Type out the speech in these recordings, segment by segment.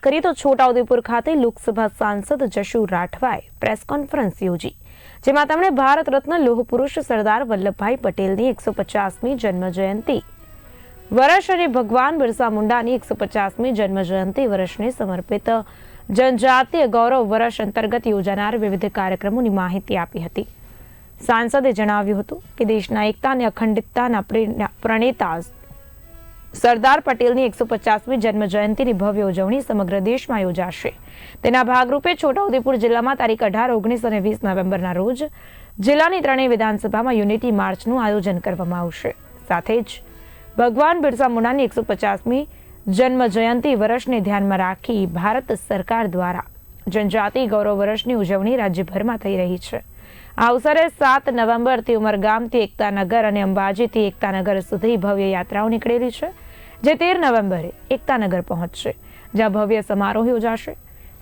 કરીએ તો છોટાઉદેપુર ખાતે લોકસભા સાંસદ જશુ રાઠવાએ પ્રેસ કોન્ફરન્સ યોજી, જેમાં તેમણે ભારત રત્ન લોહ પુરુષ સરદાર વલ્લભભાઈ પટેલની 150મી જન્મ જયંતિ વર્ષ અને ભગવાન બિરસા મુંડાની 150મી જન્મ જયંતિ વર્ષને સમર્પિત જનજાતીય ગૌરવ વર્ષ અંતર્ગત યોજાનાર વિવિધ કાર્યક્રમોની માહિતી આપી હતી। સાંસદે જણાવ્યું હતું કે દેશના એકતા અને અખંડિતતાના પ્રણેતા સરદાર પટેલની 150મી જન્મ જયંતિની ભવ્ય ઉજવણી સમગ્ર દેશમાં યોજાશે। તેના ભાગરૂપે છોટાઉદેપુર જિલ્લામાં તારીખ 18, 19 અને 20 નવેમ્બરના રોજ જિલ્લાની ત્રણેય વિધાનસભામાં યુનિટી માર્ચનું આયોજન કરવામાં આવશે। સાથે જ ભગવાન બિરસા મુંડાની 150મી જન્મ જયંતિ વર્ષને ધ્યાનમાં રાખી ભારત સરકાર દ્વારા જનજાતિ ગૌરવ વર્ષની ઉજવણી રાજ્યભરમાં થઈ રહી છે। આ અવસરે 7 નવેમ્બરથી ઉમરગામથી એકતાનગર અને અંબાજીથી એકતાનગર સુધી ભવ્ય યાત્રાઓ નીકળેલી છે, જે 13 નવેમ્બરે એકતાનગર પહોંચશે, જ્યાં ભવ્ય સમારોહ યોજાશે।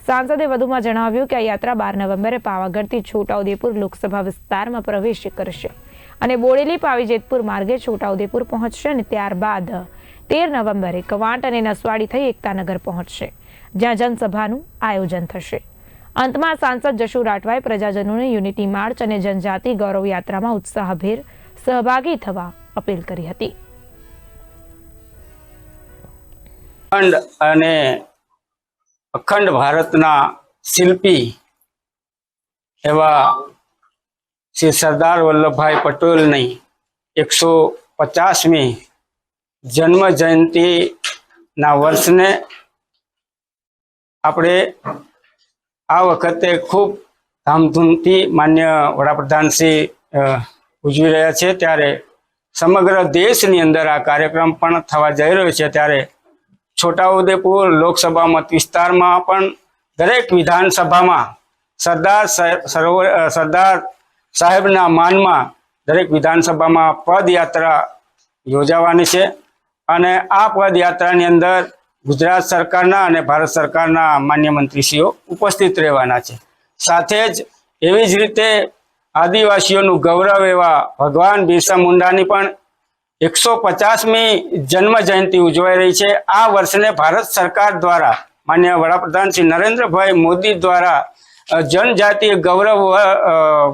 સાંસદે વધુમાં જણાવ્યું કે આ યાત્રા 12 નવેમ્બરે પાવાગઢથી છોટાઉદેપુર લોકસભા વિસ્તારમાં પ્રવેશ કરશે અને બોડેલી પાવીજેતપુર માર્ગે છોટાઉદેપુર પહોંચશે અને ત્યારબાદ 13 નવેમ્બરે કવાંટ અને નસવાડી થઈ એકતાનગર પહોંચશે, જ્યાં જનસભાનું આયોજન થશે। અંતમાં સાંસદ જશુ રાઠવાએ પ્રજાજનોને યુનિટી માર્ચ અને જનજાતિ ગૌરવ યાત્રામાં ઉત્સાહભેર સહભાગી થવા અપીલ કરી હતી। અને અખંડ ભારતના શિલ્પી એવા શ્રી સરદાર વલ્લભભાઈ પટેલની 150મી જન્મ જયંતિના વર્ષને આપણે આ વખતે ખૂબ ધામધૂમથી માન્ય વડાપ્રધાન શ્રી ઉજવી રહ્યા છે। ત્યારે સમગ્ર દેશની અંદર આ કાર્યક્રમ પણ થવા જઈ રહ્યો છે। ત્યારે છોટાઉદેપુર લોકસભા મત વિસ્તારમાં પણ દરેક વિધાનસભામાં સરદાર સાહેબના માનમાં દરેક વિધાનસભામાં પદયાત્રા યોજાવાની છે અને આ પદયાત્રાની અંદર ગુજરાત સરકારના અને ભારત સરકારના માન્ય મંત્રીશ્રીઓ ઉપસ્થિત રહેવાના છે। સાથે જ એવી જ રીતે આદિવાસીઓનું ગૌરવ એવા ભગવાન બિરસા મુંડાની પણ 150મી જન્મ જયંતિ ઉજવાઈ રહી છે। આ વર્ષને ભારત સરકાર દ્વારા માન્ય વડાપ્રધાન શ્રી નરેન્દ્રભાઈ મોદી દ્વારા જનજાતીય ગૌરવ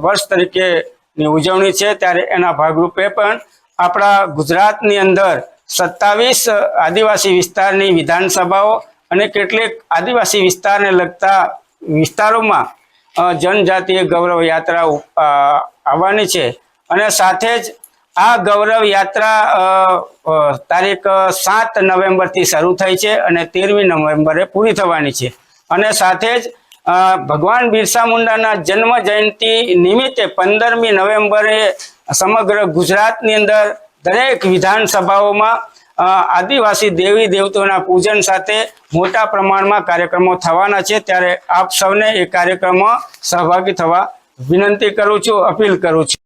વર્ષ તરીકેની ઉજવણી છે। ત્યારે એના ભાગરૂપે પણ આપણા ગુજરાતની અંદર 27 આદિવાસી વિસ્તારની વિધાનસભાઓ અને કેટલીક આદિવાસી વિસ્તારને લગતા વિસ્તારોમાં જનજાતીય ગૌરવ યાત્રા આવવાની છે અને સાથે જ આ ગૌરવ યાત્રા તારીખ 7 નવેમ્બરથી શરૂ થઈ છે અને 13મી નવેમ્બરે પૂરી થવાની છે અને સાથે જ ભગવાન બિરસા મુંડાના જન્મ જયંતિ નિમિત્તે 15મી નવેમ્બરે સમગ્ર ગુજરાતની અંદર દરેક વિધાનસભાઓમાં આદિવાસી દેવી દેવતાઓના પૂજન સાથે મોટા પ્રમાણમાં કાર્યક્રમો થવાના છે। ત્યારે આપ સૌને એ કાર્યક્રમમાં સહભાગી થવા વિનંતી કરું છું, અપીલ કરું છું।